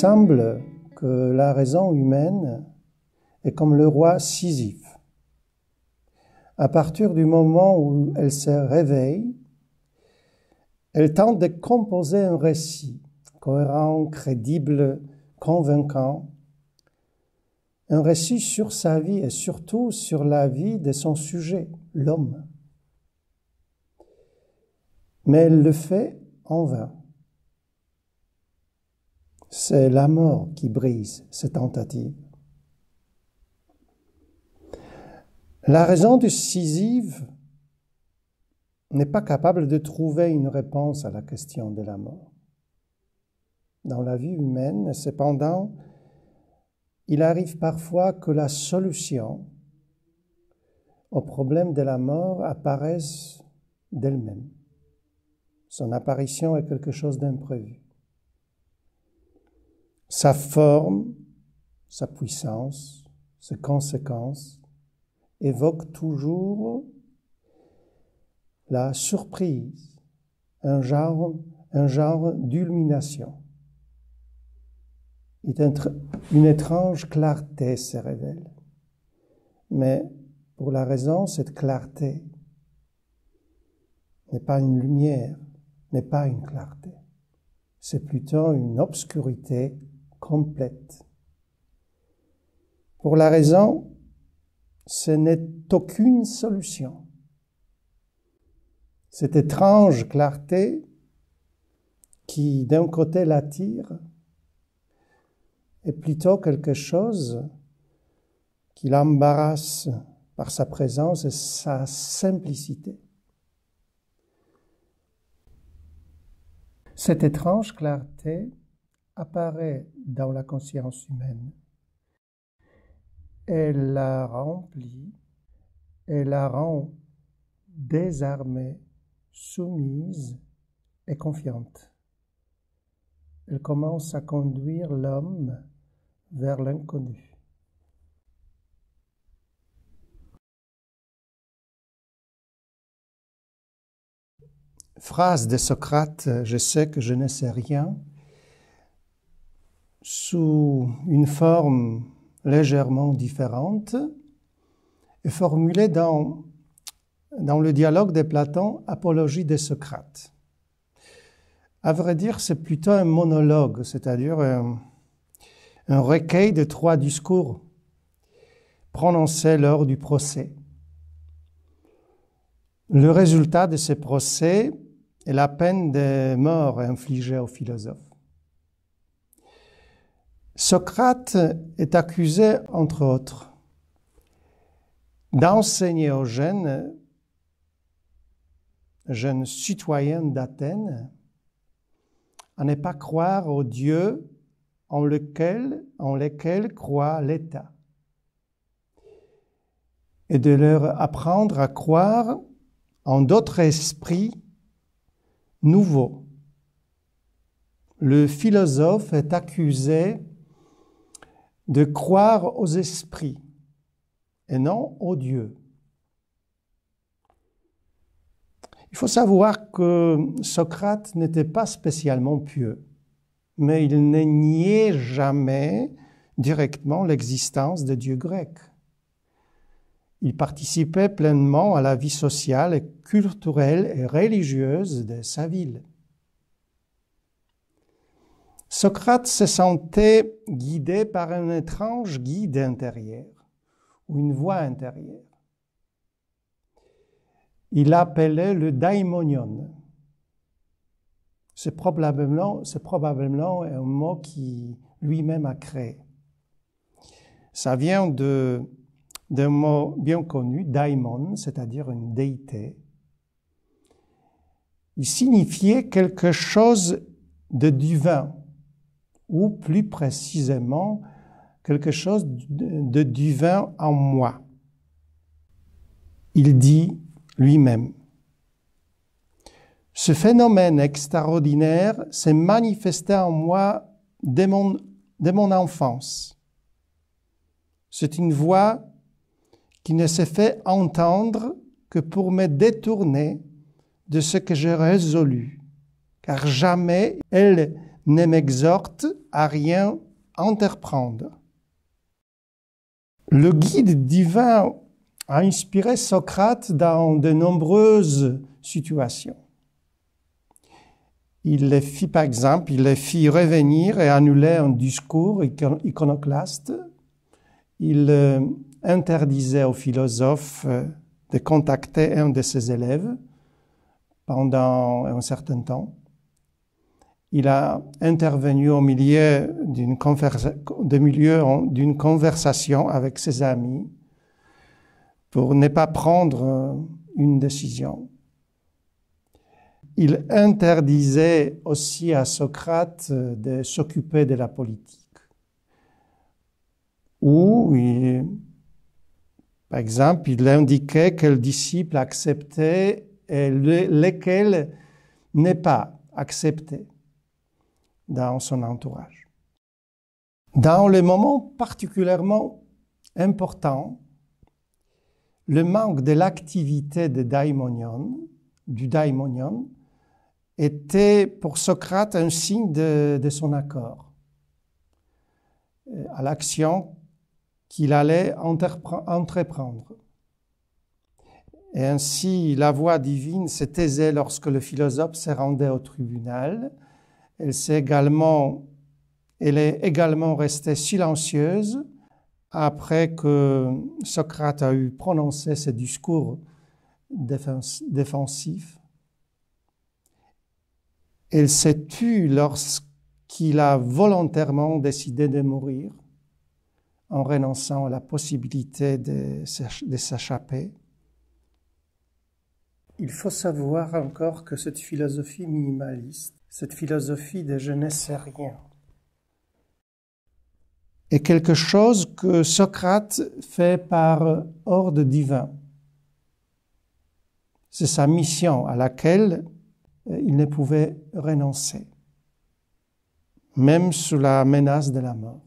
semble que la raison humaine est comme le roi Sisyphe. À partir du moment où elle se réveille, elle tente de composer un récit cohérent, crédible, convaincant, un récit sur sa vie et surtout sur la vie de son sujet, l'homme. Mais elle le fait en vain. C'est la mort qui brise cette tentative. La raison de Sisyphe n'est pas capable de trouver une réponse à la question de la mort. Dans la vie humaine, cependant, il arrive parfois que la solution au problème de la mort apparaisse d'elle-même. Son apparition est quelque chose d'imprévu. Sa forme, sa puissance, ses conséquences évoquent toujours la surprise, un genre d'illumination. Une étrange clarté se révèle. Mais pour la raison, cette clarté n'est pas une lumière, n'est pas une clarté. C'est plutôt une obscurité complète. Pour la raison, ce n'est aucune solution. Cette étrange clarté qui, d'un côté, l'attire, est plutôt quelque chose qui l'embarrasse par sa présence et sa simplicité. Cette étrange clarté apparaît dans la conscience humaine. Elle la remplit, elle la rend désarmée, soumise et confiante. Elle commence à conduire l'homme vers l'inconnu. Phrase de Socrate, je sais que je ne sais rien, sous une forme légèrement différente, est formulée dans le dialogue de Platon, Apologie de Socrate. À vrai dire, c'est plutôt un monologue, c'est-à-dire un recueil de 3 discours prononcés lors du procès. Le résultat de ces procès est la peine de mort infligée aux philosophes. Socrate est accusé, entre autres, d'enseigner aux jeunes citoyens d'Athènes à ne pas croire aux dieux en lesquels croit l'État, et de leur apprendre à croire en d'autres esprits nouveaux. Le philosophe est accusé de croire aux esprits et non aux dieux. Il faut savoir que Socrate n'était pas spécialement pieux, mais il ne niait jamais directement l'existence des dieux grecs. Il participait pleinement à la vie sociale et culturelle et religieuse de sa ville. Socrate se sentait guidé par un étrange guide intérieur, ou une voix intérieure. Il l'appelait le daimonion. C'est probablement un mot qu'il lui-même a créé. Ça vient d'un mot bien connu, daimon, c'est-à-dire une déité. Il signifiait quelque chose de divin, ou plus précisément, quelque chose de divin en moi. Il dit lui-même: ce phénomène extraordinaire s'est manifesté en moi dès mon enfance. C'est une voix qui ne s'est fait entendre que pour me détourner de ce que j'ai résolu, car jamais elle ne m'exhorte à rien entreprendre. Le guide divin a inspiré Socrate dans de nombreuses situations. Il les fit, par exemple, il les fit revenir et annuler un discours iconoclaste. Il interdisait aux philosophes de contacter un de ses élèves pendant un certain temps. Il a intervenu au milieu d'une conversation avec ses amis pour ne pas prendre une décision. Il interdisait aussi à Socrate de s'occuper de la politique. Ou, par exemple, il indiquait quels disciples acceptaient et lesquels n'est pas acceptés dans son entourage. Dans les moments particulièrement importants, le manque de l'activité du daimonion était pour Socrate un signe de son accord à l'action qu'il allait entreprendre. Et ainsi, la voix divine s'est taisée lorsque le philosophe se rendait au tribunal. Elle est également restée silencieuse après que Socrate a eu prononcé ce discours défensif. Elle s'est tue lorsqu'il a volontairement décidé de mourir en renonçant à la possibilité de s'échapper. Il faut savoir encore que cette philosophie minimaliste, cette philosophie de « je ne sais rien », est quelque chose que Socrate fait par ordre divin. C'est sa mission à laquelle il ne pouvait renoncer, même sous la menace de la mort.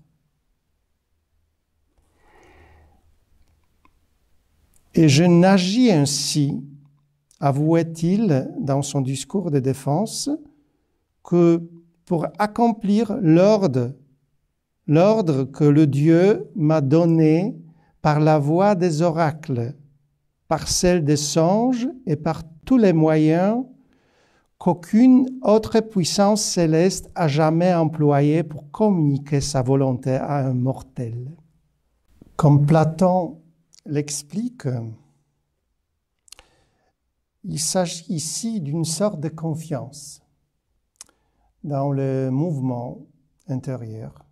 Et je n'agis ainsi, avouait-il dans son discours de défense, que pour accomplir l'ordre que le Dieu m'a donné par la voie des oracles, par celle des songes et par tous les moyens qu'aucune autre puissance céleste a jamais employé pour communiquer sa volonté à un mortel. Comme Platon l'explique, il s'agit ici d'une sorte de confiance dans le mouvement intérieur,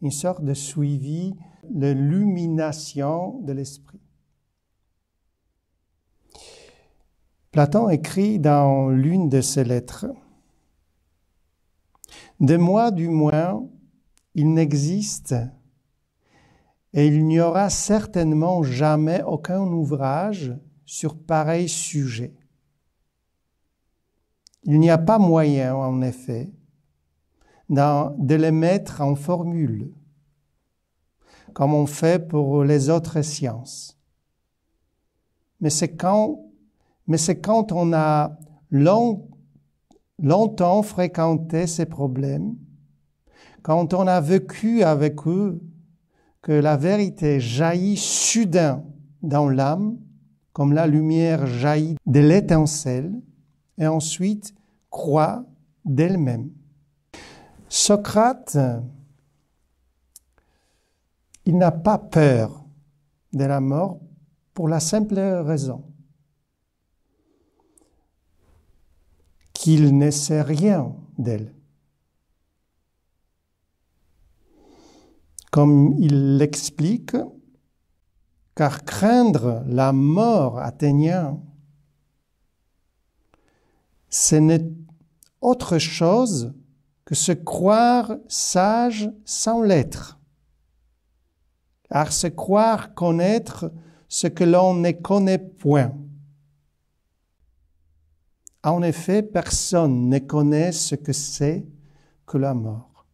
une sorte de suivi, l'illumination de l'esprit. Platon écrit dans l'une de ses lettres « De moi, du moins, il n'existe et il n'y aura certainement jamais aucun ouvrage sur pareil sujet. Il n'y a pas moyen, en effet, de les mettre en formule, comme on fait pour les autres sciences. Mais c'est quand on a longtemps fréquenté ces problèmes, quand on a vécu avec eux, que la vérité jaillit soudain dans l'âme, comme la lumière jaillit de l'étincelle, et ensuite croît d'elle-même. Socrate, il n'a pas peur de la mort pour la simple raison qu'il ne sait rien d'elle. Comme il l'explique, car craindre la mort atteignant, ce n'est autre chose que se croire sage sans l'être. Car se croire connaître ce que l'on ne connaît point. En effet, personne ne connaît ce que c'est que la mort.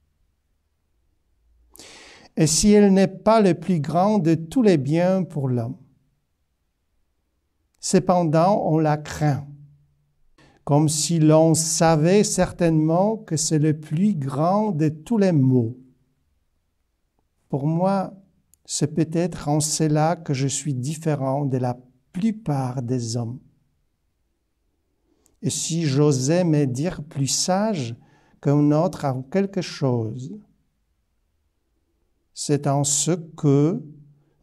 Et si elle n'est pas le plus grand de tous les biens pour l'homme, cependant on la craint, comme si l'on savait certainement que c'est le plus grand de tous les maux. Pour moi, c'est peut-être en cela que je suis différent de la plupart des hommes. Et si j'osais me dire plus sage qu'un autre en quelque chose, c'est en ce que,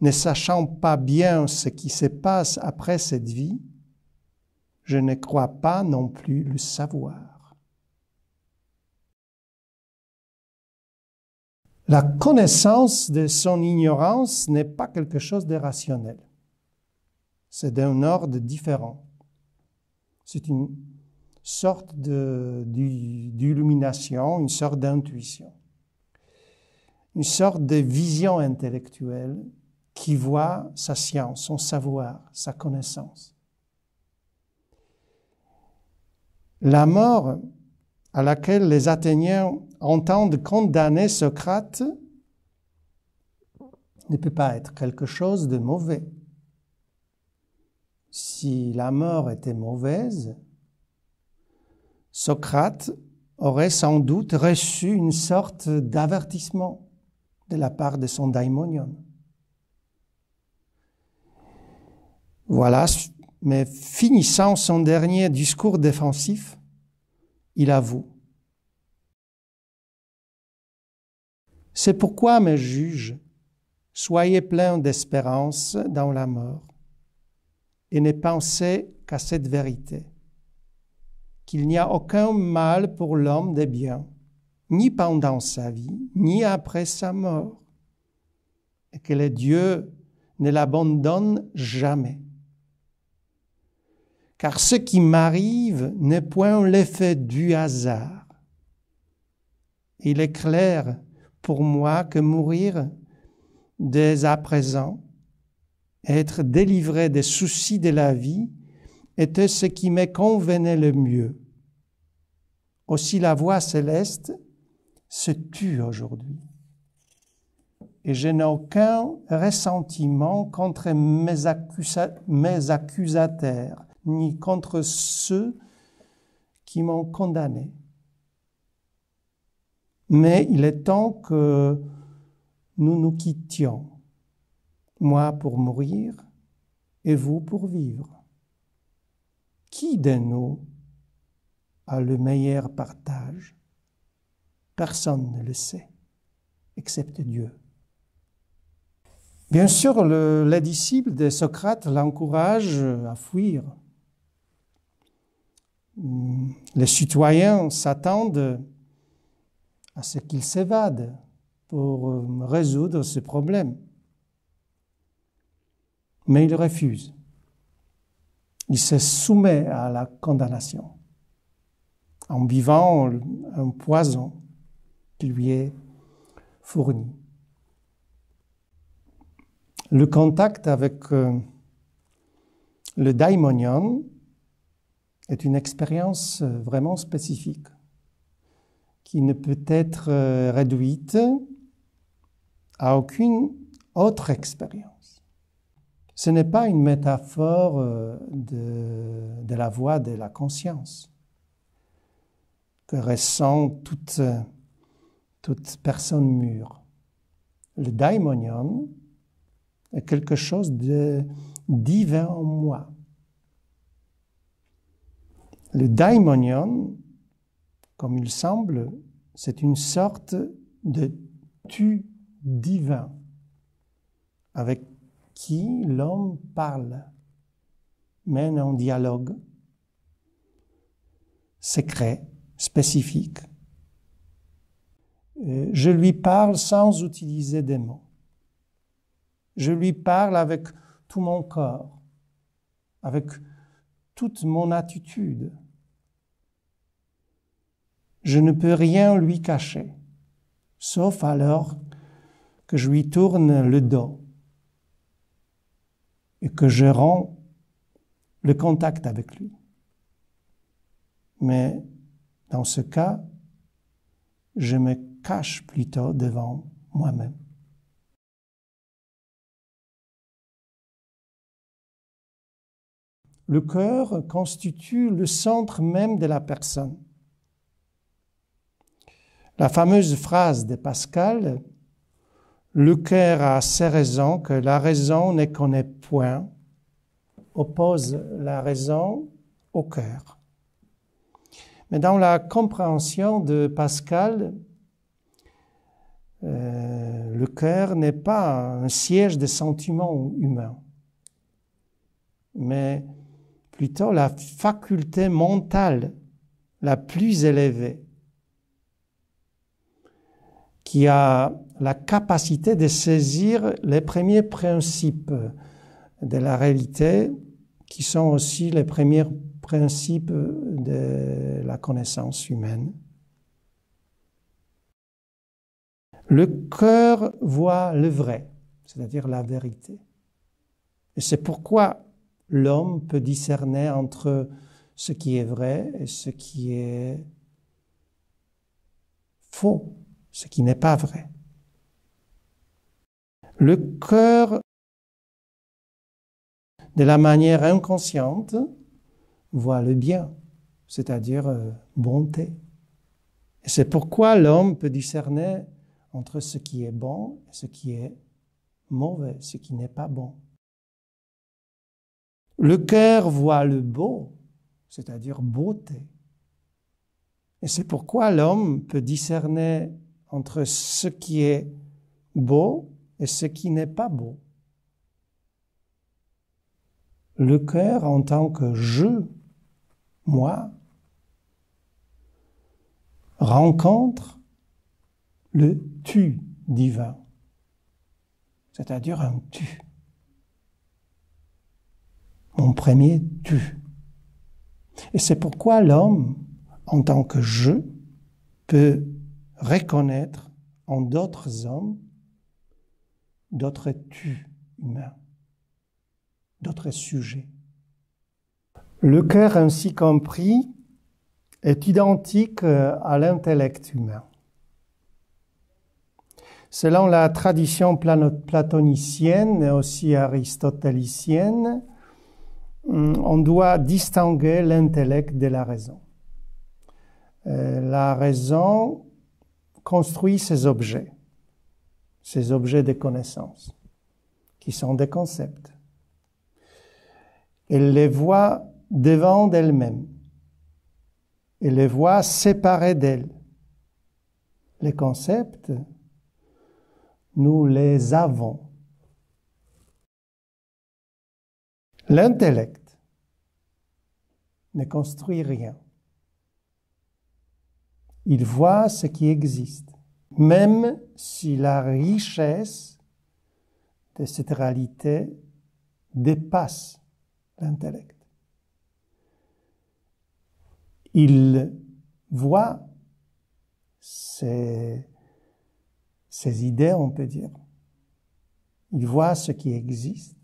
ne sachant pas bien ce qui se passe après cette vie, je ne crois pas non plus le savoir. La connaissance de son ignorance n'est pas quelque chose de rationnel. C'est d'un ordre différent. C'est une sorte d'illumination, une sorte d'intuition, une sorte de vision intellectuelle qui voit sa science, son savoir, sa connaissance. La mort à laquelle les Athéniens entendent condamner Socrate ne peut pas être quelque chose de mauvais. Si la mort était mauvaise, Socrate aurait sans doute reçu une sorte d'avertissement de la part de son daimonion. Voilà, mais finissant son dernier discours défensif, il avoue: c'est pourquoi, mes juges, soyez pleins d'espérance dans la mort et ne pensez qu'à cette vérité, qu'il n'y a aucun mal pour l'homme des biens, ni pendant sa vie, ni après sa mort, et que les dieux ne l'abandonnent jamais. Car ce qui m'arrive n'est point l'effet du hasard. Il est clair pour moi que mourir dès à présent, être délivré des soucis de la vie, était ce qui me convenait le mieux. Aussi la voix céleste se tue aujourd'hui. Et je n'ai aucun ressentiment contre mes accusateurs, ni contre ceux qui m'ont condamné. Mais il est temps que nous nous quittions, moi pour mourir et vous pour vivre. Qui de nous a le meilleur partage? Personne ne le sait, excepté Dieu. Bien sûr, les disciples de Socrate l'encouragent à fuir. Les citoyens s'attendent à ce qu'il s'évade pour résoudre ce problème. Mais il refuse. Il se soumet à la condamnation en buvant un poison qui lui est fourni. Le contact avec le daimonion est une expérience vraiment spécifique qui ne peut être réduite à aucune autre expérience. Ce n'est pas une métaphore de la voix de la conscience que ressent toute personne mûre. Le daimonion est quelque chose de divin en moi. Le daimonion, comme il semble, c'est une sorte de tu divin avec qui l'homme parle, mène un dialogue secret, spécifique. Je lui parle sans utiliser des mots. Je lui parle avec tout mon corps, avec toute mon attitude. Je ne peux rien lui cacher, sauf alors que je lui tourne le dos et que je rends le contact avec lui. Mais dans ce cas, je me cache plutôt devant moi-même. le cœur constitue le centre même de la personne. La fameuse phrase de Pascal, « Le cœur a ses raisons que la raison ne connaît point », oppose la raison au cœur. Mais dans la compréhension de Pascal, le cœur n'est pas un siège des sentiments humains, mais plutôt la faculté mentale la plus élevée, qui a la capacité de saisir les premiers principes de la réalité, qui sont aussi les premiers principes de la connaissance humaine. Le cœur voit le vrai, c'est-à-dire la vérité. Et c'est pourquoi l'homme peut discerner entre ce qui est vrai et ce qui est faux, ce qui n'est pas vrai. Le cœur, de la manière inconsciente, voit le bien, c'est-à-dire bonté. Et c'est pourquoi l'homme peut discerner entre ce qui est bon et ce qui est mauvais, ce qui n'est pas bon. Le cœur voit le beau, c'est-à-dire beauté. Et c'est pourquoi l'homme peut discerner entre ce qui est beau et ce qui n'est pas beau. Le cœur en tant que je, moi, rencontre le tu divin, c'est-à-dire un tu. Mon premier tu. Et c'est pourquoi l'homme, en tant que je, peut reconnaître en d'autres hommes d'autres tu humains, d'autres sujets. Le cœur ainsi compris est identique à l'intellect humain. Selon la tradition platonicienne et aussi aristotélicienne, on doit distinguer l'intellect de la raison. La raison construit ses objets de connaissance, qui sont des concepts. Elle les voit devant d'elle-même. Elle les voit séparés d'elle. Les concepts, nous les avons. L'intellect ne construit rien. Il voit ce qui existe, même si la richesse de cette réalité dépasse l'intellect. Il voit ces idées, on peut dire. Il voit ce qui existe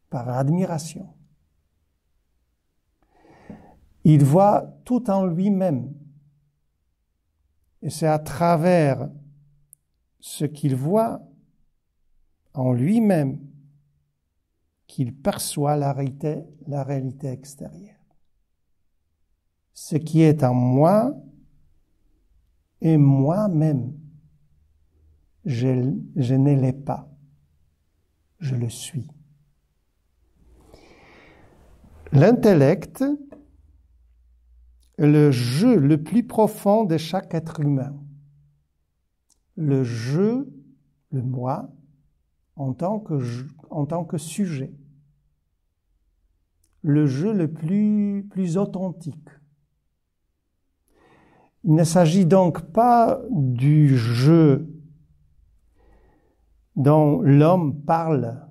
par admiration. Il voit tout en lui-même. Et c'est à travers ce qu'il voit en lui-même qu'il perçoit la réalité extérieure. Ce qui est en moi est moi-même. Je ne l'ai pas. Je le suis. L'intellect est le je le plus profond de chaque être humain. Le je, le moi, en tant que sujet. Le je le plus authentique. Il ne s'agit donc pas du je dont l'homme parle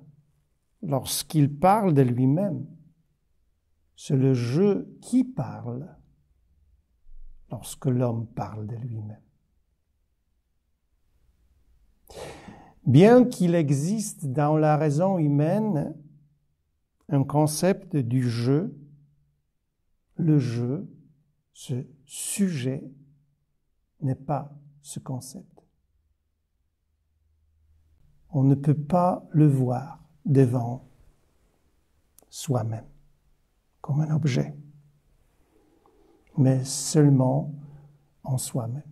lorsqu'il parle de lui-même. C'est le je qui parle lorsque l'homme parle de lui-même. Bien qu'il existe dans la raison humaine un concept du je, le je, ce sujet, n'est pas ce concept. On ne peut pas le voir devant soi-même. comme un objet, mais seulement en soi-même.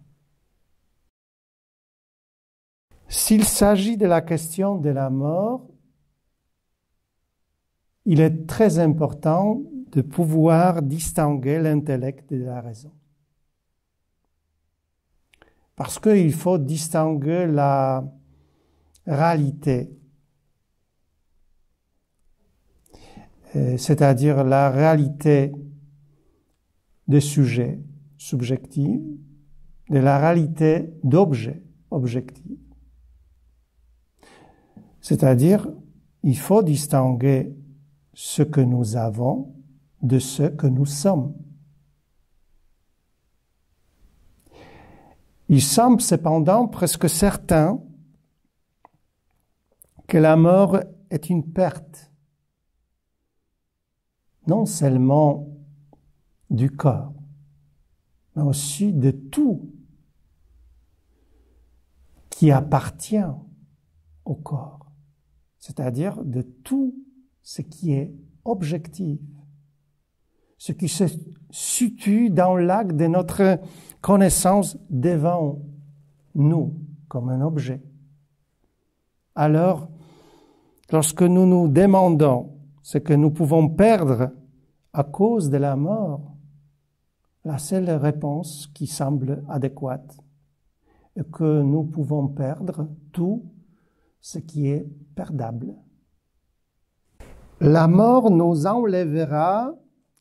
S'il s'agit de la question de la mort, il est très important de pouvoir distinguer l'intellect de la raison. Parce qu'il faut distinguer la réalité, c'est-à-dire la réalité des sujets subjectifs, de la réalité d'objets objectifs. C'est-à-dire, il faut distinguer ce que nous avons de ce que nous sommes. Il semble cependant presque certain que la mort est une perte, non seulement du corps, mais aussi de tout qui appartient au corps, c'est-à-dire de tout ce qui est objectif, ce qui se situe dans l'acte de notre connaissance devant nous comme un objet. Alors, lorsque nous nous demandons ce que nous pouvons perdre à cause de la mort, la seule réponse qui semble adéquate est que nous pouvons perdre tout ce qui est perdable. La mort nous enlèvera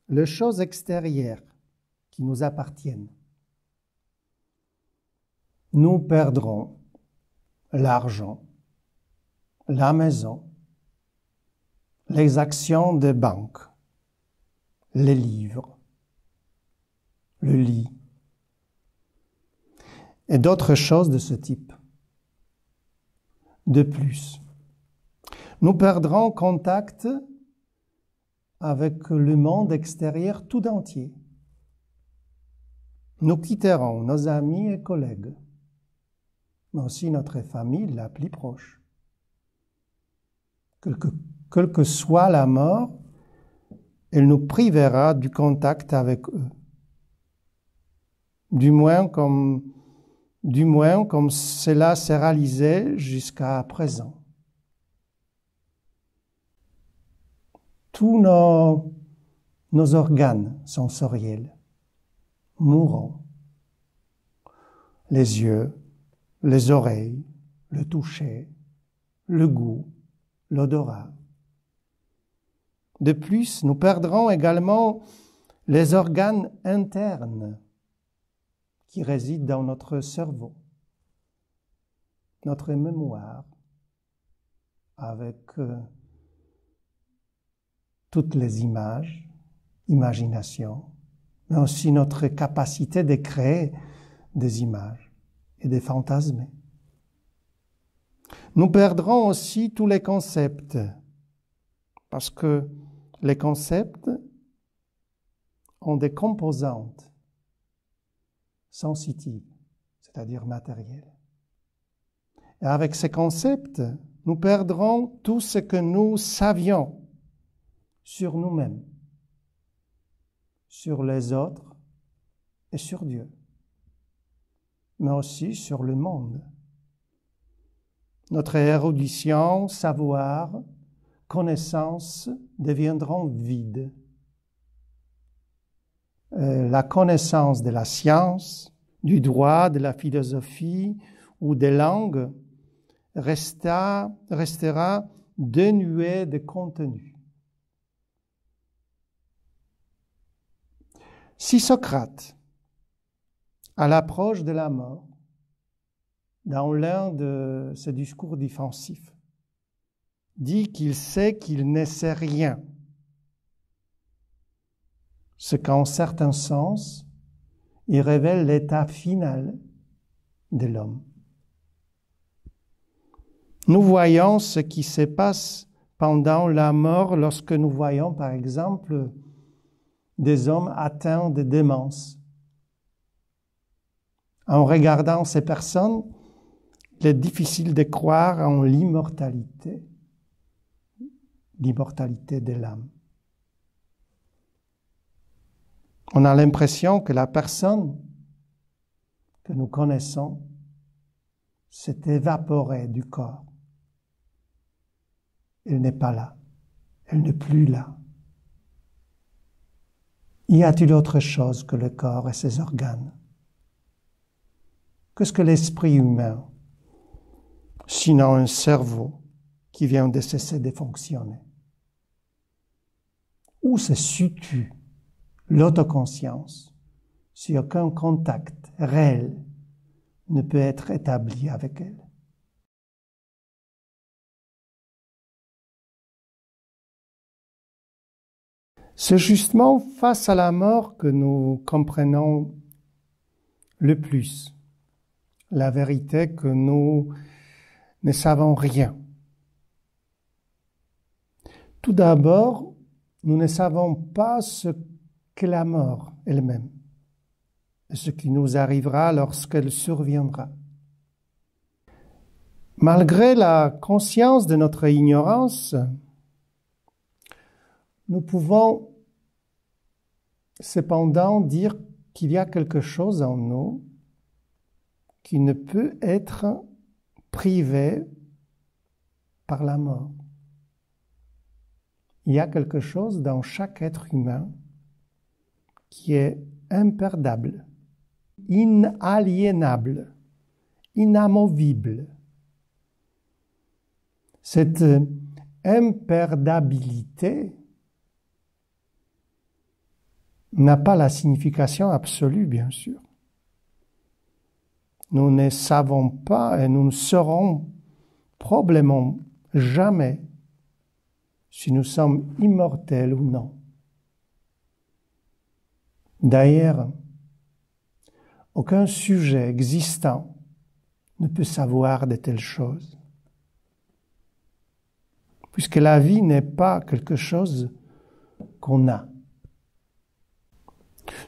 les choses extérieures qui nous appartiennent. Nous perdrons l'argent, la maison, les actions de banque, les livres, le lit et d'autres choses de ce type. De plus, nous perdrons contact avec le monde extérieur tout entier. Nous quitterons nos amis et collègues, mais aussi notre famille la plus proche. Quelle que soit la mort, elle nous privera du contact avec eux. Du moins comme cela s'est réalisé jusqu'à présent. Tous nos organes sensoriels mourront. Les yeux, les oreilles, le toucher, le goût, l'odorat. De plus, nous perdrons également les organes internes qui résident dans notre cerveau, notre mémoire, avec toutes les images, imagination, mais aussi notre capacité de créer des images et des fantasmes. Nous perdrons aussi tous les concepts, parce que les concepts ont des composantes sensitives, c'est-à-dire matérielles. Et avec ces concepts, nous perdrons tout ce que nous savions sur nous-mêmes, sur les autres et sur Dieu, mais aussi sur le monde. Notre érudition, savoir, connaissance deviendront vides. La connaissance de la science, du droit, de la philosophie ou des langues restera dénuée de contenu. Si Socrate, à l'approche de la mort, dans l'un de ses discours défensifs, dit qu'il sait qu'il ne sait rien, ce qu'en certains sens, il révèle l'état final de l'homme. Nous voyons ce qui se passe pendant la mort lorsque nous voyons, par exemple, des hommes atteints de démence. En regardant ces personnes, il est difficile de croire en l'immortalité de l'âme. On a l'impression que la personne que nous connaissons s'est évaporée du corps. Elle n'est pas là. Elle n'est plus là. Y a-t-il autre chose que le corps et ses organes? Qu'est-ce que l'esprit humain, sinon un cerveau qui vient de cesser de fonctionner? Où se situe l'autoconscience si aucun contact réel ne peut être établi avec elle? C'est justement face à la mort que nous comprenons le plus la vérité que nous ne savons rien. Tout d'abord, nous ne savons pas ce qu'est la mort elle-même et ce qui nous arrivera lorsqu'elle surviendra. Malgré la conscience de notre ignorance, nous pouvons cependant dire qu'il y a quelque chose en nous qui ne peut être privé par la mort. Il y a quelque chose dans chaque être humain qui est imperdable, inaliénable, inamovible. Cette imperdabilité n'a pas la signification absolue, bien sûr. Nous ne savons pas et nous ne saurons probablement jamais si nous sommes immortels ou non. D'ailleurs, aucun sujet existant ne peut savoir de telles choses, puisque la vie n'est pas quelque chose qu'on a.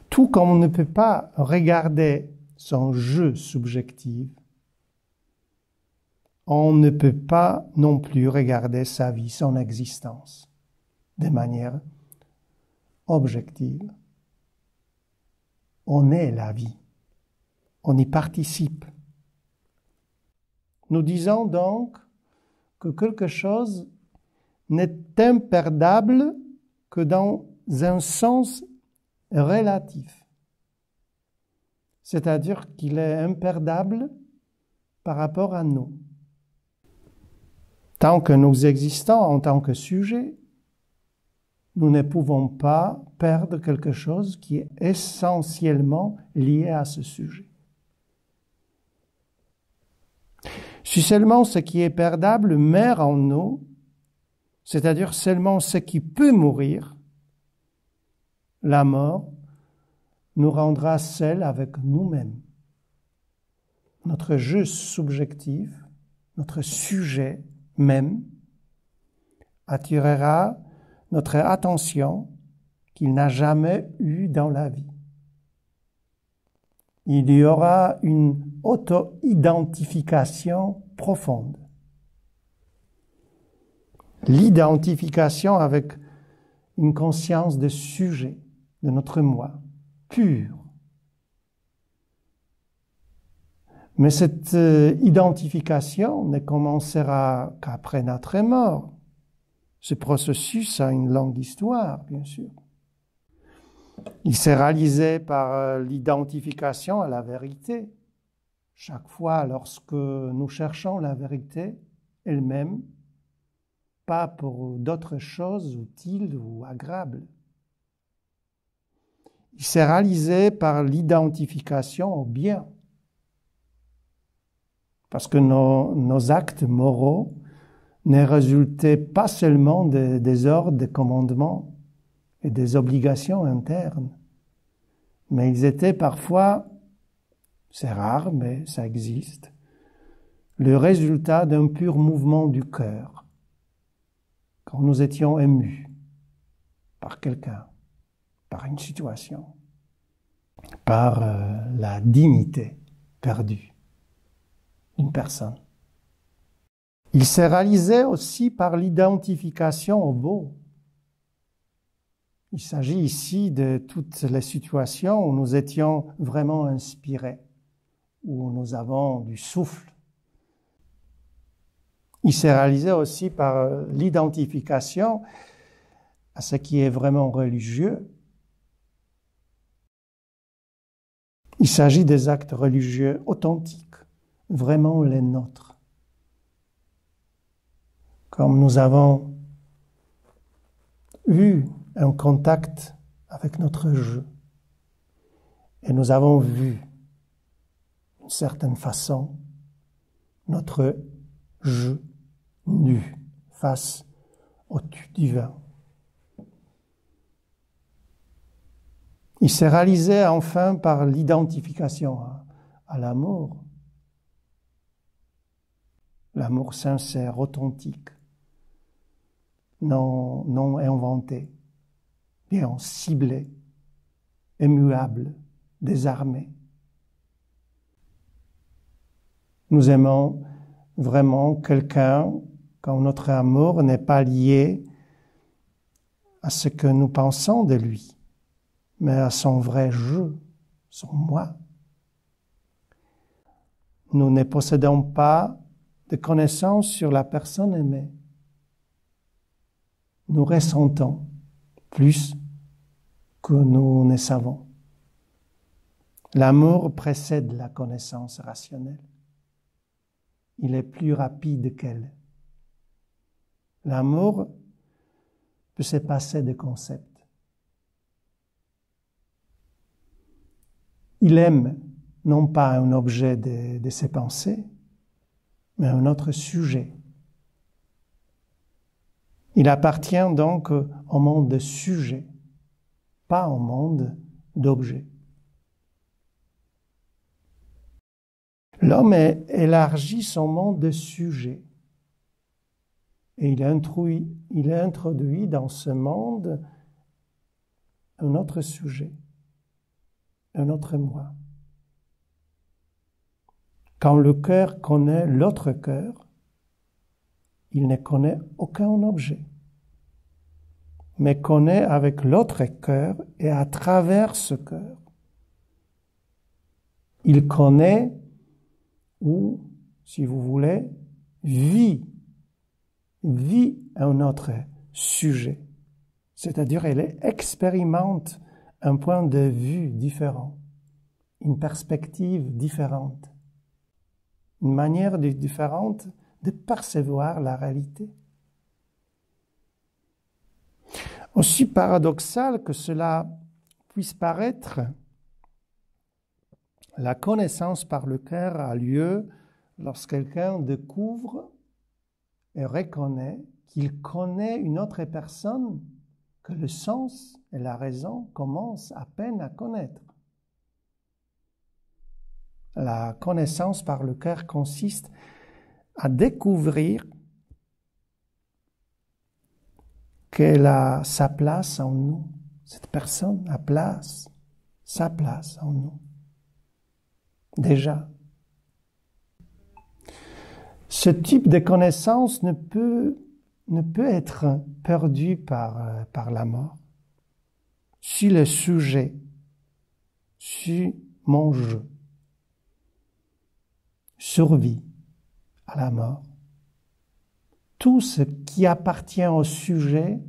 Tout comme on ne peut pas regarder son jeu subjectif, on ne peut pas non plus regarder sa vie, son existence, de manière objective. On est la vie, on y participe. Nous disons donc que quelque chose n'est imperdable que dans un sens relatif. C'est-à-dire qu'il est imperdable par rapport à nous. Tant que nous existons en tant que sujet, nous ne pouvons pas perdre quelque chose qui est essentiellement lié à ce sujet. Si seulement ce qui est perdable meurt en nous, c'est-à-dire seulement ce qui peut mourir, la mort nous rendra seuls avec nous-mêmes. Notre jeu subjectif, notre sujet même, attirera notre attention qu'il n'a jamais eue dans la vie. Il y aura une auto-identification profonde. L'identification avec une conscience de sujet, de notre moi, pur. Mais cette identification ne commencera qu'après notre mort. Ce processus a une longue histoire, bien sûr. Il s'est réalisé par l'identification à la vérité. Chaque fois, lorsque nous cherchons la vérité elle-même, pas pour d'autres choses utiles ou agréables. Il s'est réalisé par l'identification au bien. Parce que nos actes moraux ne résultaient pas seulement des ordres, des commandements et des obligations internes, mais ils étaient parfois, c'est rare, mais ça existe, le résultat d'un pur mouvement du cœur, quand nous étions émus par quelqu'un, par une situation, par la dignité perdue d'une personne. Il s'est réalisé aussi par l'identification au beau. Il s'agit ici de toutes les situations où nous étions vraiment inspirés, où nous avons du souffle. Il s'est réalisé aussi par l'identification à ce qui est vraiment religieux. Il s'agit des actes religieux authentiques, vraiment les nôtres. Comme nous avons eu un contact avec notre je, et nous avons vu, d'une certaine façon, notre je nu face au tu divin. Il s'est réalisé enfin par l'identification à l'amour. L'amour sincère, authentique, non inventé, bien ciblé, immuable, désarmé. Nous aimons vraiment quelqu'un quand notre amour n'est pas lié à ce que nous pensons de lui, mais à son vrai je, son moi. Nous ne possédons pas de connaissances sur la personne aimée. Nous ressentons plus que nous ne savons. L'amour précède la connaissance rationnelle. Il est plus rapide qu'elle. L'amour peut se passer de concepts. Il aime non pas un objet de ses pensées, mais un autre sujet. Il appartient donc au monde de sujets, pas au monde d'objets. L'homme élargit son monde de sujets et il a introduit dans ce monde un autre sujet, un autre moi. Quand le cœur connaît l'autre cœur, il ne connaît aucun objet, mais connaît avec l'autre cœur et à travers ce cœur. Il connaît ou, si vous voulez, vit un autre sujet. C'est-à-dire, elle expérimente un point de vue différent, une perspective différente, une manière différente de percevoir la réalité. Aussi paradoxal que cela puisse paraître, la connaissance par le cœur a lieu lorsque quelqu'un découvre et reconnaît qu'il connaît une autre personne que le sens et la raison commencent à peine à connaître. La connaissance par le cœur consiste à découvrir qu'elle a sa place en nous. Cette personne a sa place en nous. Déjà. Ce type de connaissance ne peut être perdu par la mort. Si le sujet, si mon je, survit à la mort, tout ce qui appartient au sujet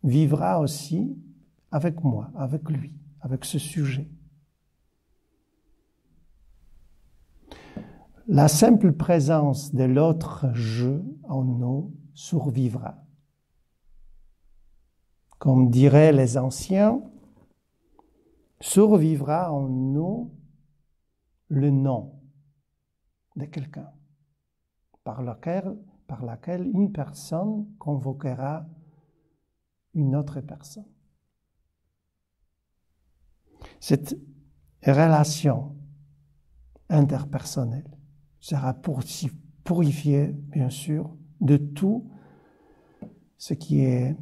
vivra aussi avec moi, avec lui, avec ce sujet. La simple présence de l'autre je en nous survivra. Comme diraient les anciens, survivra en nous le nom de quelqu'un par laquelle une personne convoquera une autre personne. Cette relation interpersonnelle sera purifiée, bien sûr, de tout ce qui était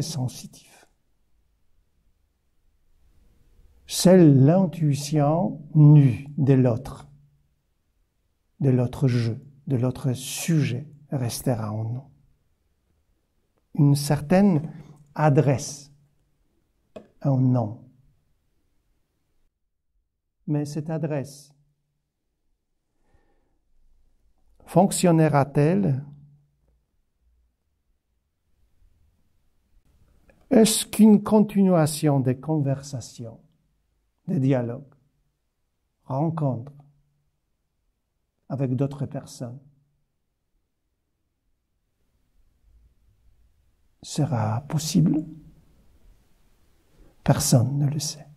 sensitif. Seule l'intuition nue de l'autre je, de l'autre sujet restera en nous. Une certaine adresse un nom. Mais cette adresse fonctionnera-t-elle? Est-ce qu'une continuation des conversations, des dialogues, rencontres avec d'autres personnes sera possible? Personne ne le sait.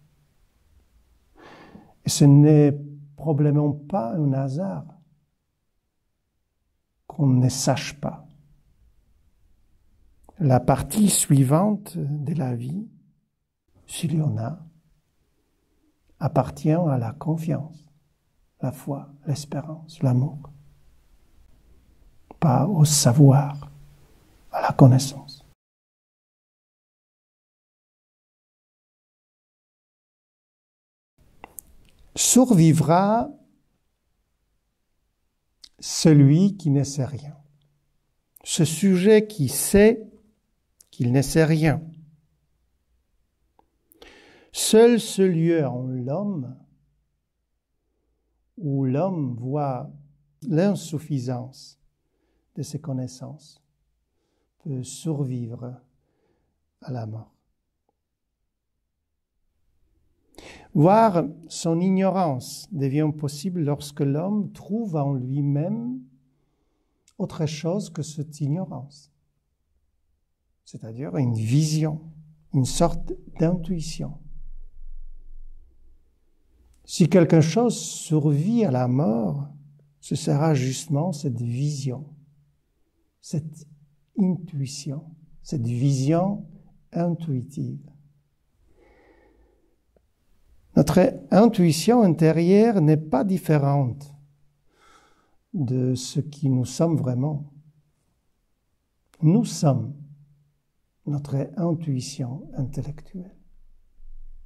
Et ce n'est probablement pas un hasard qu'on ne sache pas. La partie suivante de la vie, s'il y en a, appartient à la confiance, la foi, l'espérance, l'amour, pas au savoir, à la connaissance. Survivra celui qui ne sait rien. Ce sujet qui sait qu'il ne sait rien. Seul ce lieu en l'homme où l'homme voit l'insuffisance de ses connaissances peut survivre à la mort. Voir son ignorance devient possible lorsque l'homme trouve en lui-même autre chose que cette ignorance, c'est-à-dire une vision, une sorte d'intuition. Si quelque chose survit à la mort, ce sera justement cette vision, cette intuition, cette vision intuitive. Notre intuition intérieure n'est pas différente de ce qui nous sommes vraiment. Nous sommes notre intuition intellectuelle.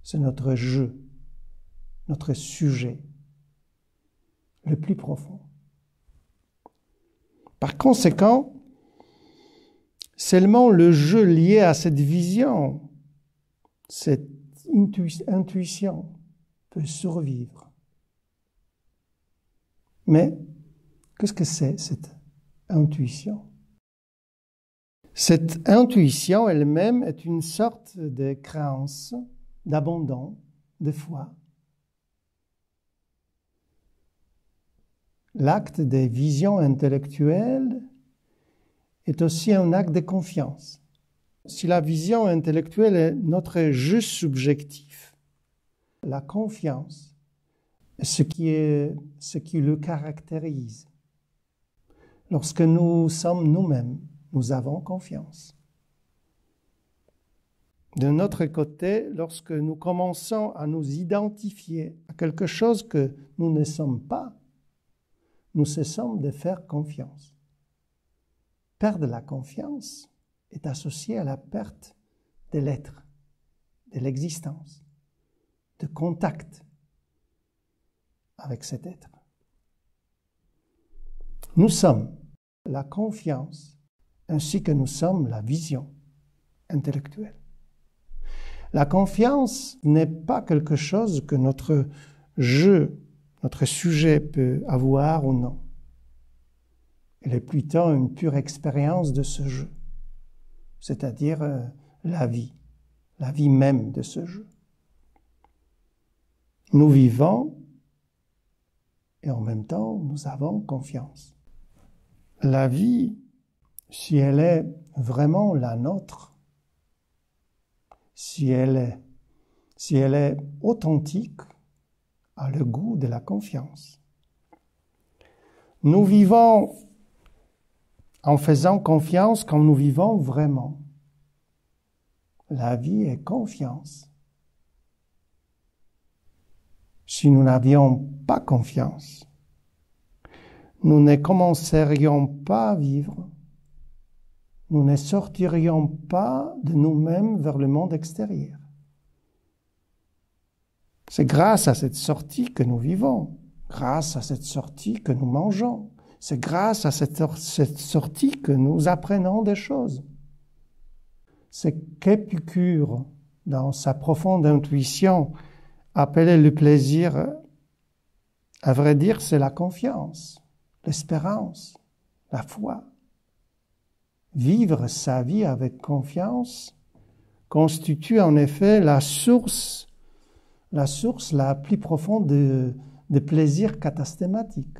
C'est notre jeu, notre sujet le plus profond. Par conséquent, seulement le jeu lié à cette vision, cette intuition, peut survivre. Mais qu'est-ce que c'est cette intuition? Cette intuition elle-même est une sorte de créance, d'abandon, de foi. L'acte de vision intellectuelle est aussi un acte de confiance. Si la vision intellectuelle est notre jeu subjectif, la confiance est ce qui le caractérise. Lorsque nous sommes nous-mêmes, nous avons confiance. De notre côté, lorsque nous commençons à nous identifier à quelque chose que nous ne sommes pas, nous cessons de faire confiance. Perdre la confiance est associée à la perte de l'être, de l'existence, de contact avec cet être. Nous sommes la confiance ainsi que nous sommes la vision intellectuelle. La confiance n'est pas quelque chose que notre jeu, notre sujet peut avoir ou non. Elle est plutôt une pure expérience de ce jeu, c'est-à-dire la vie même de ce jeu. Nous vivons et en même temps nous avons confiance. La vie, si elle est vraiment la nôtre, si elle est authentique, a le goût de la confiance. Nous vivons en faisant confiance comme nous vivons vraiment. La vie est confiance. Si nous n'avions pas confiance, nous ne commencerions pas à vivre, nous ne sortirions pas de nous-mêmes vers le monde extérieur. C'est grâce à cette sortie que nous vivons, grâce à cette sortie que nous mangeons, c'est grâce à cette sortie que nous apprenons des choses. ce qu'Épicure, dans sa profonde intuition, appelait le plaisir, à vrai dire, c'est la confiance, l'espérance, la foi. Vivre sa vie avec confiance constitue en effet la source la plus profonde de plaisir catastématique.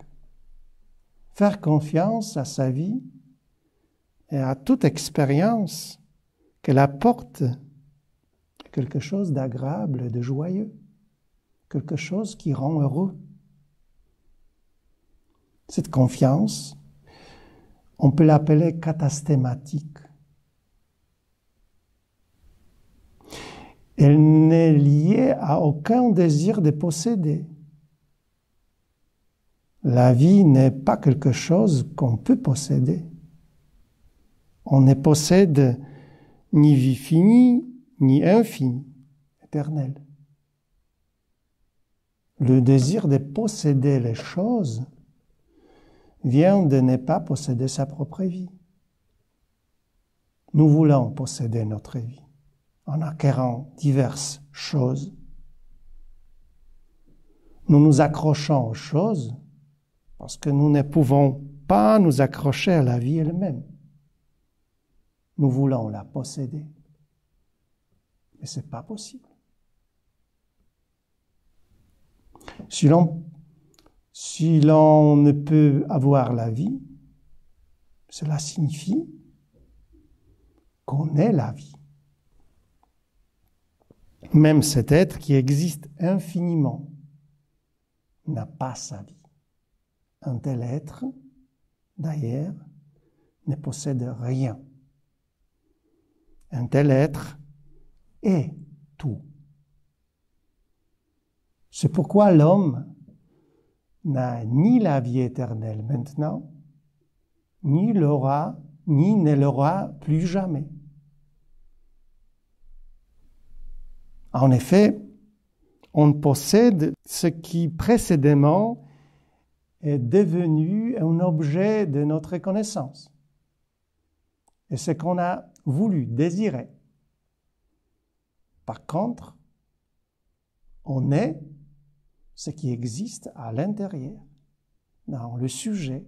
Faire confiance à sa vie et à toute expérience qu'elle apporte quelque chose d'agréable et de joyeux, quelque chose qui rend heureux. Cette confiance, on peut l'appeler catastématique. Elle n'est liée à aucun désir de posséder. La vie n'est pas quelque chose qu'on peut posséder. On ne possède ni vie finie, ni infinie, éternelle. Le désir de posséder les choses vient de ne pas posséder sa propre vie. Nous voulons posséder notre vie en acquérant diverses choses. Nous nous accrochons aux choses parce que nous ne pouvons pas nous accrocher à la vie elle-même. Nous voulons la posséder, mais ce n'est pas possible. Si l'on ne peut avoir la vie, cela signifie qu'on est la vie. Même cet être qui existe infiniment n'a pas sa vie. Un tel être, d'ailleurs, ne possède rien. Un tel être est tout. C'est pourquoi l'homme n'a ni la vie éternelle maintenant, ni l'aura, ni ne l'aura plus jamais. En effet, on possède ce qui précédemment est devenu un objet de notre connaissance. Et ce qu'on a voulu, désiré. Par contre, on est ce qui existe à l'intérieur, dans le sujet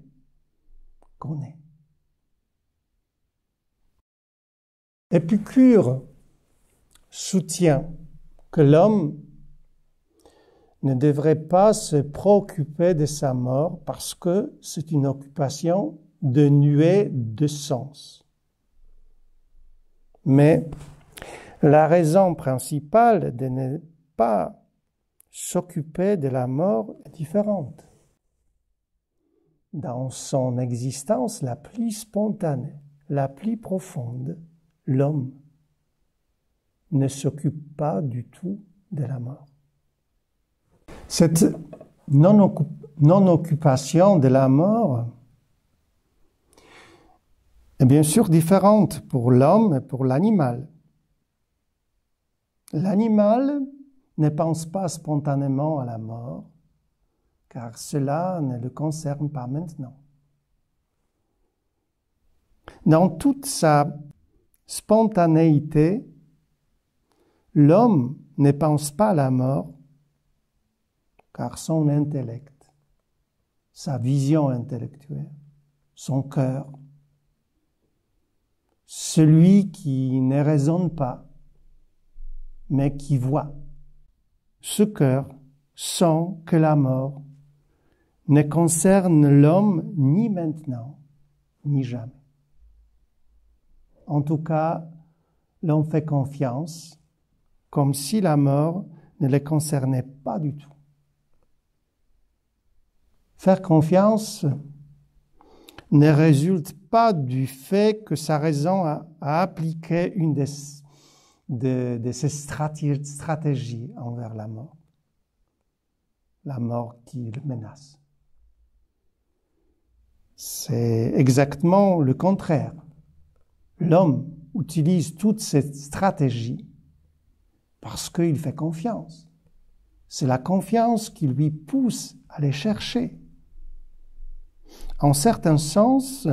qu'on est. Épicure soutient que l'homme ne devrait pas se préoccuper de sa mort parce que c'est une occupation dénuée de sens. Mais la raison principale de ne pas s'occuper de la mort est différente. Dans son existence la plus spontanée, la plus profonde, l'homme ne s'occupe pas du tout de la mort. Cette non-occupation de la mort est bien sûr différente pour l'homme et pour l'animal. L'animal ne pense pas spontanément à la mort, car cela ne le concerne pas maintenant. Dans toute sa spontanéité, l'homme ne pense pas à la mort, car son intellect, sa vision intellectuelle, son cœur, celui qui ne raisonne pas, mais qui voit, ce cœur sent que la mort ne concerne l'homme ni maintenant, ni jamais. En tout cas, l'on fait confiance, comme si la mort ne le concernait pas du tout. Faire confiance ne résulte pas du fait que sa raison a appliqué une de ses stratégies envers la mort qui le menace. C'est exactement le contraire. L'homme utilise toutes ces stratégies parce qu'il fait confiance. C'est la confiance qui lui pousse à les chercher. En certain sens,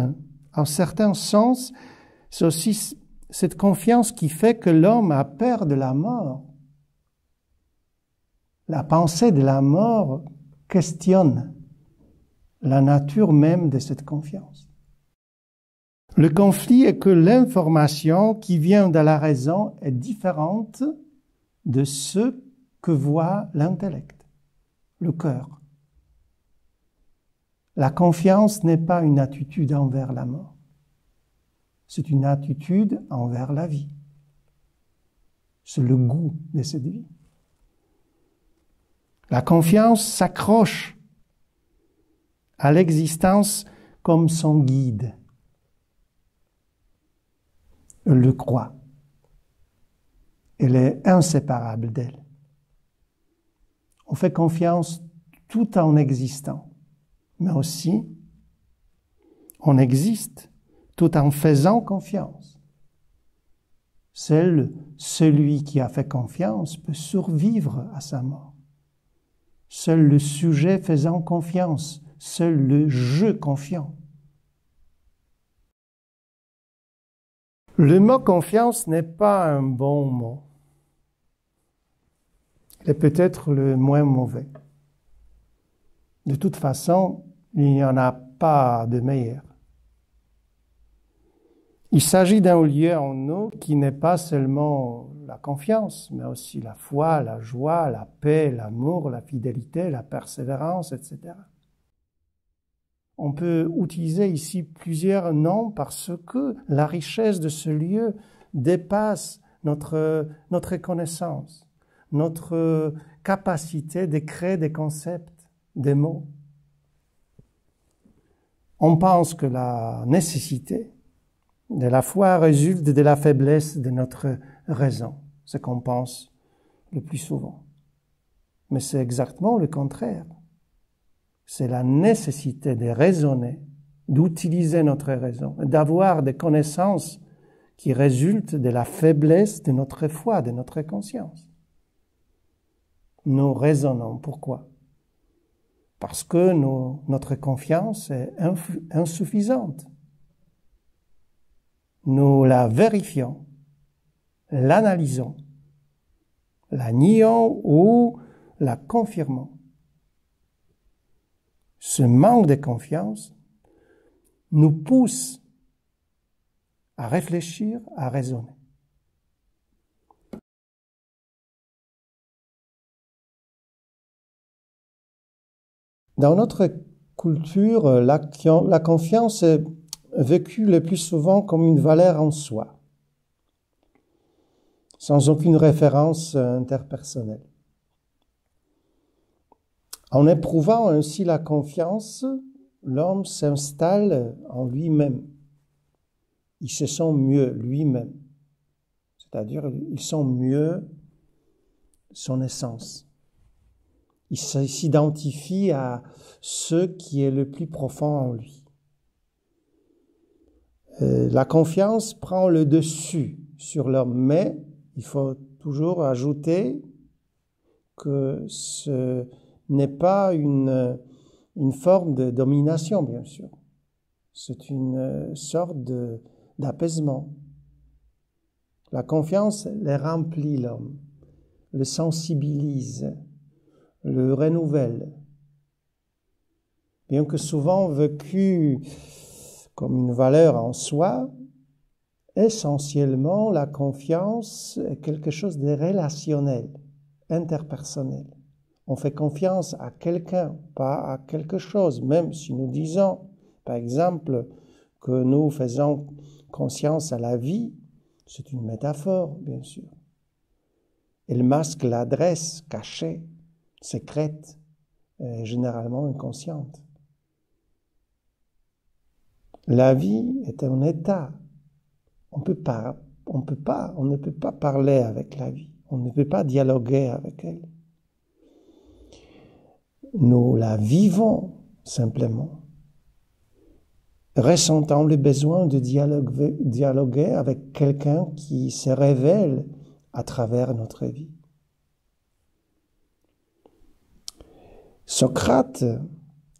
c'est aussi cette confiance qui fait que l'homme a peur de la mort. La pensée de la mort questionne la nature même de cette confiance. Le conflit est que l'information qui vient de la raison est différente de ce que voit l'intellect, le cœur. La confiance n'est pas une attitude envers la mort. C'est une attitude envers la vie. C'est le goût de cette vie. La confiance s'accroche à l'existence comme son guide. Elle le croit. Elle est inséparable d'elle. On fait confiance tout en existant, mais aussi on existe tout en faisant confiance. Seul celui qui a fait confiance peut survivre à sa mort. Seul le sujet faisant confiance, seul le je confiant. Le mot confiance n'est pas un bon mot. Il est peut-être le moins mauvais. De toute façon, il n'y en a pas de meilleur. Il s'agit d'un lieu en nous qui n'est pas seulement la confiance, mais aussi la foi, la joie, la paix, l'amour, la fidélité, la persévérance, etc. On peut utiliser ici plusieurs noms parce que la richesse de ce lieu dépasse notre connaissance, notre capacité de créer des concepts, des mots. On pense que la nécessité de la foi résulte de la faiblesse de notre raison, ce qu'on pense le plus souvent. Mais c'est exactement le contraire. C'est la nécessité de raisonner, d'utiliser notre raison, d'avoir des connaissances qui résultent de la faiblesse de notre foi, de notre conscience. Nous raisonnons. Pourquoi? Parce que notre confiance est insuffisante. Nous la vérifions, l'analysons, la nions ou la confirmons. Ce manque de confiance nous pousse à réfléchir, à raisonner. Dans notre culture, la confiance est vécue le plus souvent comme une valeur en soi, sans aucune référence interpersonnelle. En éprouvant ainsi la confiance, l'homme s'installe en lui-même. Il se sent mieux lui-même, c'est-à-dire il sent mieux son essence. Il s'identifie à ce qui est le plus profond en lui. La confiance prend le dessus sur l'homme, mais il faut toujours ajouter que ce n'est pas une forme de domination, bien sûr. C'est une sorte d'apaisement. La confiance les remplit l'homme, le sensibilise, le renouvelle. Bien que souvent vécu comme une valeur en soi, essentiellement la confiance est quelque chose de relationnel, interpersonnel. On fait confiance à quelqu'un, pas à quelque chose, même si nous disons, par exemple, que nous faisons conscience à la vie, c'est une métaphore, bien sûr. Elle masque l'adresse cachée, secrète, et généralement inconsciente. La vie est un état. On ne peut pas parler avec la vie. On ne peut pas dialoguer avec elle. Nous la vivons simplement, ressentant le besoin de dialoguer avec quelqu'un qui se révèle à travers notre vie. Socrate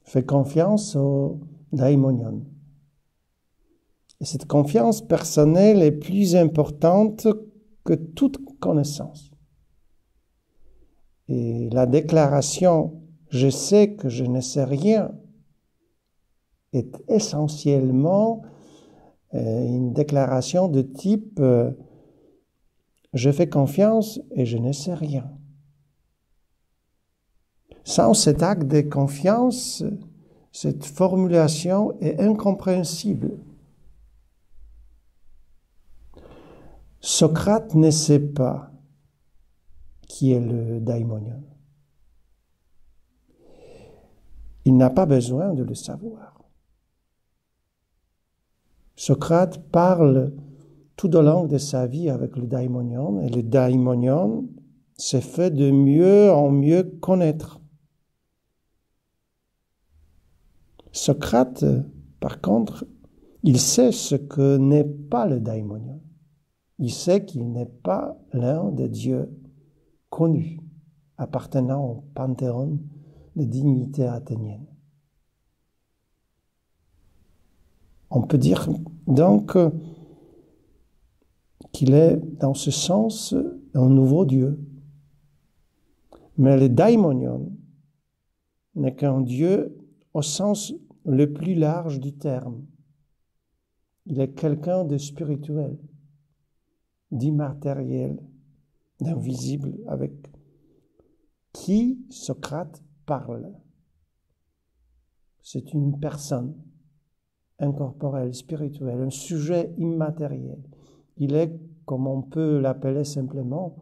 fait confiance au daimonion, Et cette confiance personnelle est plus importante que toute connaissance. Et la déclaration « je sais que je ne sais rien » est essentiellement une déclaration de type je fais confiance et je ne sais rien. Sans cet acte de confiance, cette formulation est incompréhensible. Socrate ne sait pas qui est le daimonion. Il n'a pas besoin de le savoir. Socrate parle tout au long de sa vie avec le daimonion, et le daimonion se fait de mieux en mieux connaître. Socrate, par contre, il sait ce que n'est pas le daimonion. Il sait qu'il n'est pas l'un des dieux connus, appartenant au panthéon de dignité athénienne. On peut dire donc qu'il est, dans ce sens, un nouveau dieu. Mais le daimonion n'est qu'un dieu au sens le plus large du terme. Il est quelqu'un de spirituel, d'immatériel, d'invisible, avec qui Socrate parle. C'est une personne incorporelle, spirituelle, un sujet immatériel. Il est, comme on peut l'appeler simplement,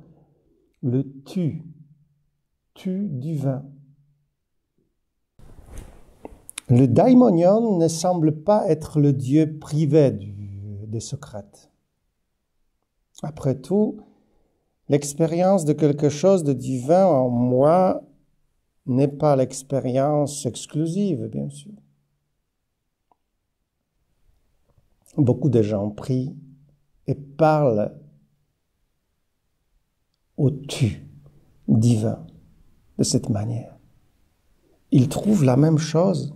le tu divin. Le daimonion ne semble pas être le dieu privé de Socrate. Après tout, l'expérience de quelque chose de divin en moi n'est pas l'expérience exclusive, bien sûr. Beaucoup de gens prient et parlent au tu divin de cette manière. Ils trouvent la même chose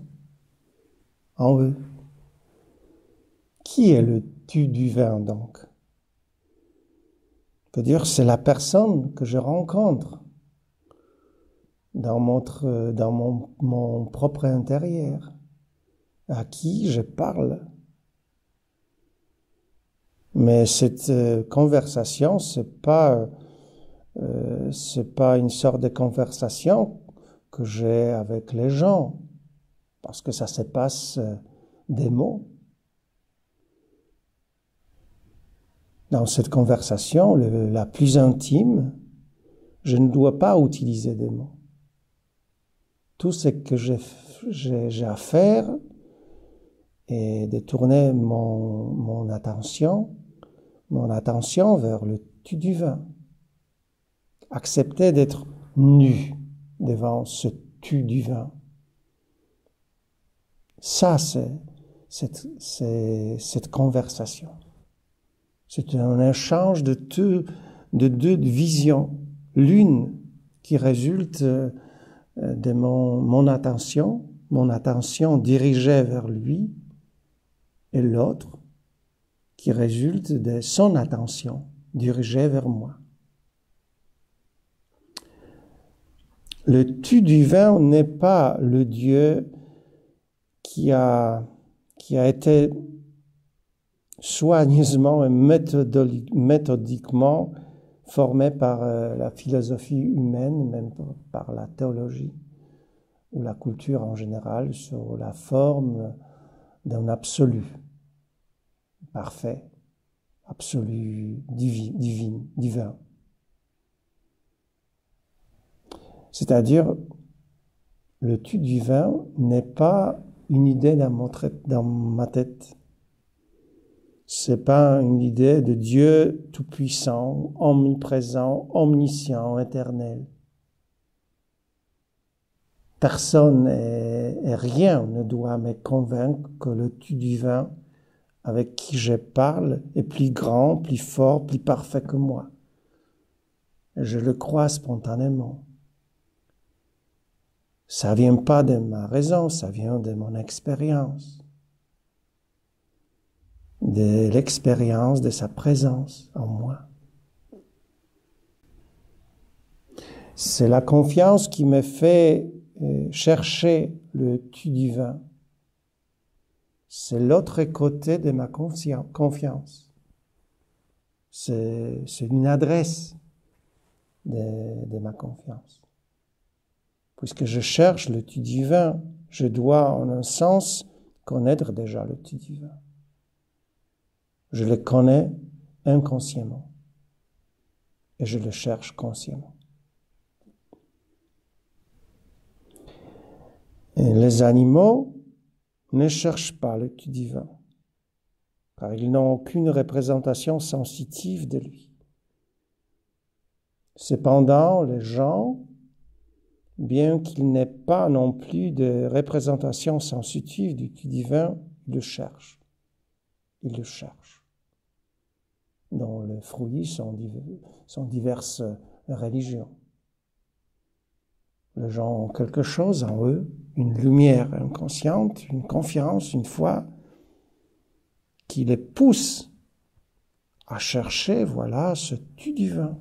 en eux. Qui est le tu divin donc? On peut dire c'est la personne que je rencontre dans mon propre intérieur, à qui je parle. Mais cette conversation, c'est pas une sorte de conversation que j'ai avec les gens, parce que ça se passe des mots. Dans cette conversation, la plus intime, je ne dois pas utiliser des mots. Tout ce que j'ai à faire est de tourner mon attention vers le tu divin. Accepter d'être nu devant ce tu divin. Ça, c'est cette conversation. C'est un échange de deux visions. L'une qui résulte de mon attention dirigée vers lui, et l'autre qui résulte de son attention dirigée vers moi. Le tu divin n'est pas le Dieu qui a été soigneusement et méthodiquement formé par la philosophie humaine, même par la théologie ou la culture en général, sur la forme d'un absolu parfait, absolu divin. C'est-à-dire, le tu divin n'est pas une idée dans ma tête. C'est pas une idée de Dieu tout-puissant, omniprésent, omniscient, éternel. Personne et rien ne doit me convaincre que le tu divin avec qui je parle est plus grand, plus fort, plus parfait que moi. Et je le crois spontanément. Ça vient pas de ma raison, ça vient de mon expérience. de l'expérience de sa présence en moi. C'est la confiance qui me fait chercher le tu divin. C'est l'autre côté de ma confiance. C'est une adresse de ma confiance. Puisque je cherche le tu divin, je dois en un sens connaître déjà le tu divin. Je le connais inconsciemment et je le cherche consciemment. Et les animaux ne cherchent pas le tu divin, car ils n'ont aucune représentation sensitive de lui. Cependant, les gens, bien qu'ils n'aient pas non plus de représentation sensitive du tu divin, ils le cherchent. Ils le cherchent. Dans les fruits sont diverses religions. Les gens ont quelque chose en eux, une lumière inconsciente, une confiance, une foi, qui les pousse à chercher, voilà, ce tu divin.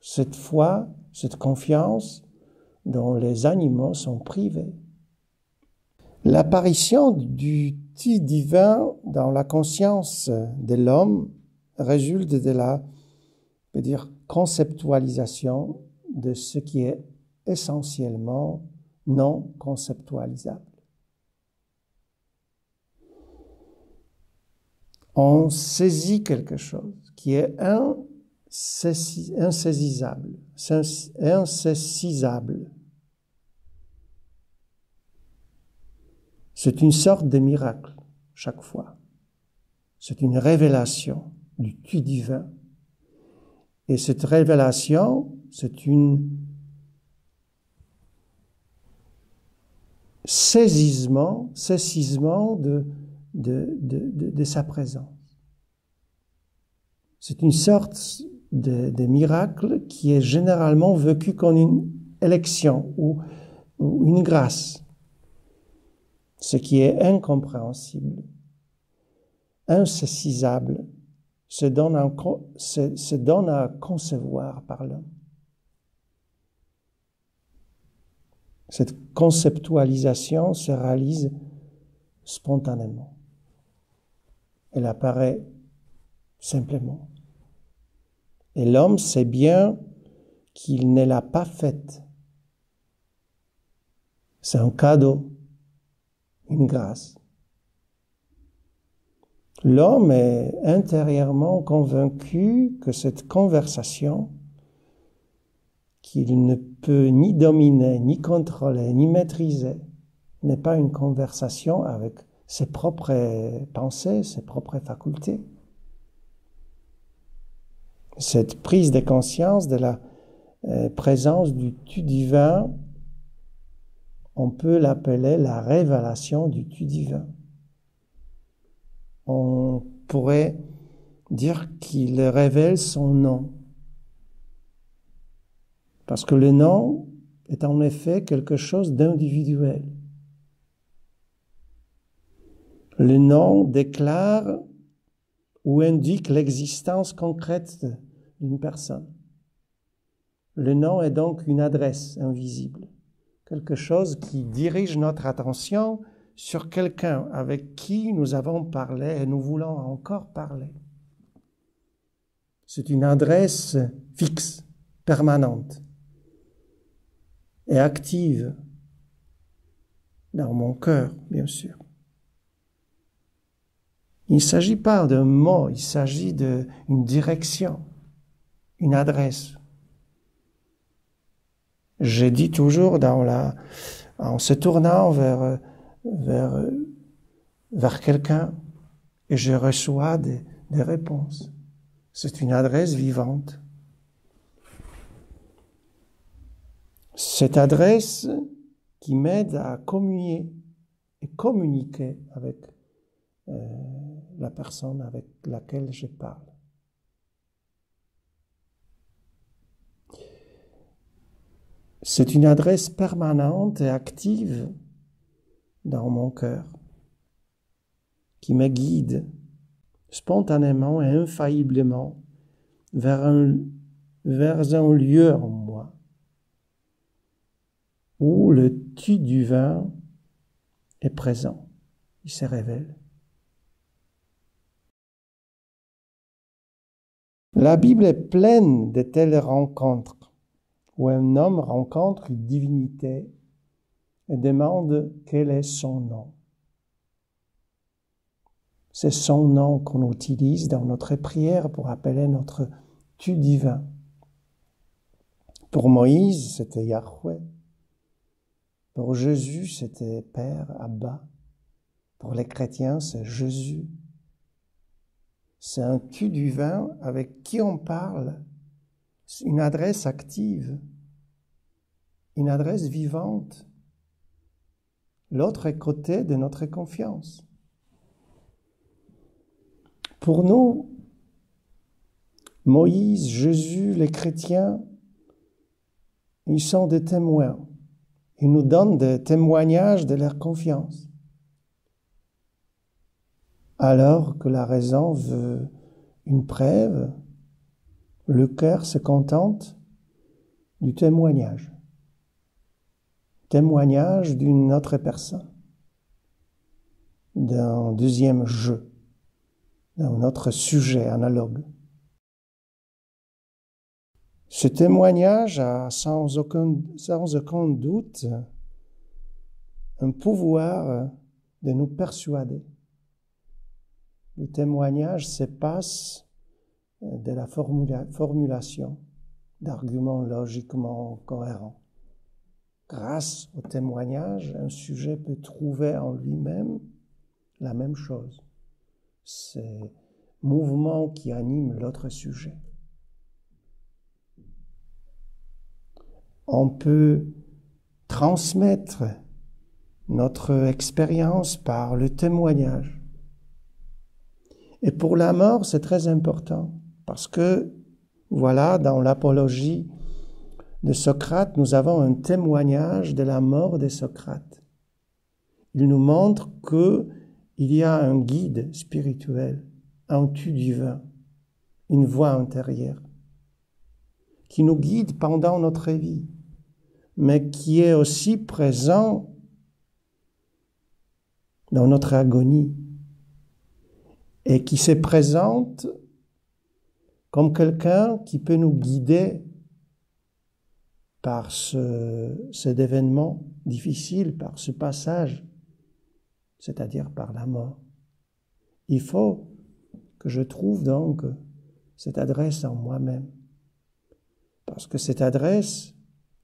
Cette foi, cette confiance dont les animaux sont privés. L'apparition du tu divin dans la conscience de l'homme résulte de la, je veux dire, conceptualisation de ce qui est essentiellement non conceptualisable. On saisit quelque chose qui est insaisissable. C'est une sorte de miracle, chaque fois. C'est une révélation du tu divin. Et cette révélation, c'est une saisissement de sa présence. C'est une sorte de miracle qui est généralement vécu comme une élection ou une grâce. Ce qui est incompréhensible, insaisissable, se donne à concevoir par l'homme. Cette conceptualisation se réalise spontanément. Elle apparaît simplement. Et l'homme sait bien qu'il ne l'a pas faite. C'est un cadeau, une grâce. L'homme est intérieurement convaincu que cette conversation, qu'il ne peut ni dominer, ni contrôler, ni maîtriser, n'est pas une conversation avec ses propres pensées, ses propres facultés. Cette prise de conscience de la présence du tu divin, on peut l'appeler la révélation du tu divin. On pourrait dire qu'il révèle son nom. Parce que le nom est en effet quelque chose d'individuel. Le nom déclare ou indique l'existence concrète d'une personne. Le nom est donc une adresse invisible, quelque chose qui dirige notre attention sur quelqu'un avec qui nous avons parlé et nous voulons encore parler. C'est une adresse fixe, permanente et active dans mon cœur, bien sûr. Il ne s'agit pas d'un mot, il s'agit d'une direction, une adresse. Je dis toujours en se tournant vers quelqu'un et je reçois des réponses. C'est une adresse vivante. Cette adresse qui m'aide à communier et communiquer avec la personne avec laquelle je parle. C'est une adresse permanente et active dans mon cœur qui me guide spontanément et infailliblement vers un lieu en moi où le tu divin est présent, il se révèle. La Bible est pleine de telles rencontres où un homme rencontre une divinité et demande quel est son nom. C'est son nom qu'on utilise dans notre prière pour appeler notre tu divin. Pour Moïse, c'était Yahweh. Pour Jésus, c'était Père, Abba. Pour les chrétiens, c'est Jésus. C'est un tu divin avec qui on parle, une adresse active, une adresse vivante, l'autre côté de notre confiance. Pour nous, Moïse, Jésus, les chrétiens, ils sont des témoins. Ils nous donnent des témoignages de leur confiance. Alors que la raison veut une preuve, le cœur se contente du témoignage. Témoignage d'une autre personne, d'un deuxième je, d'un autre sujet analogue. Ce témoignage a sans aucun doute un pouvoir de nous persuader. Le témoignage se passe de la formulation d'arguments logiquement cohérents. Grâce au témoignage, un sujet peut trouver en lui-même la même chose. C'est le mouvement qui anime l'autre sujet. On peut transmettre notre expérience par le témoignage. Et pour la mort, c'est très important, parce que, voilà, dans l'apologie de Socrate, nous avons un témoignage de la mort de Socrate. Il nous montre qu'il y a un guide spirituel, un tu divin, une voix intérieure, qui nous guide pendant notre vie, mais qui est aussi présent dans notre agonie, et qui se présente comme quelqu'un qui peut nous guider par cet événement difficile, par ce passage, c'est-à-dire par la mort. Il faut que je trouve donc cette adresse en moi-même, parce que cette adresse,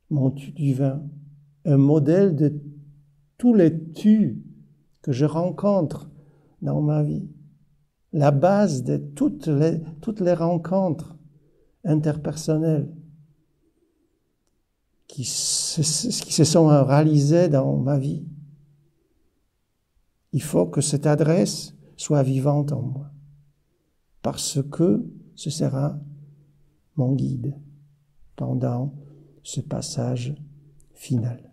mon tu divin, un modèle de tous les tu que je rencontre dans ma vie, la base de toutes les rencontres interpersonnelles qui se sont réalisées dans ma vie. Il faut que cette adresse soit vivante en moi, parce que ce sera mon guide pendant ce passage final.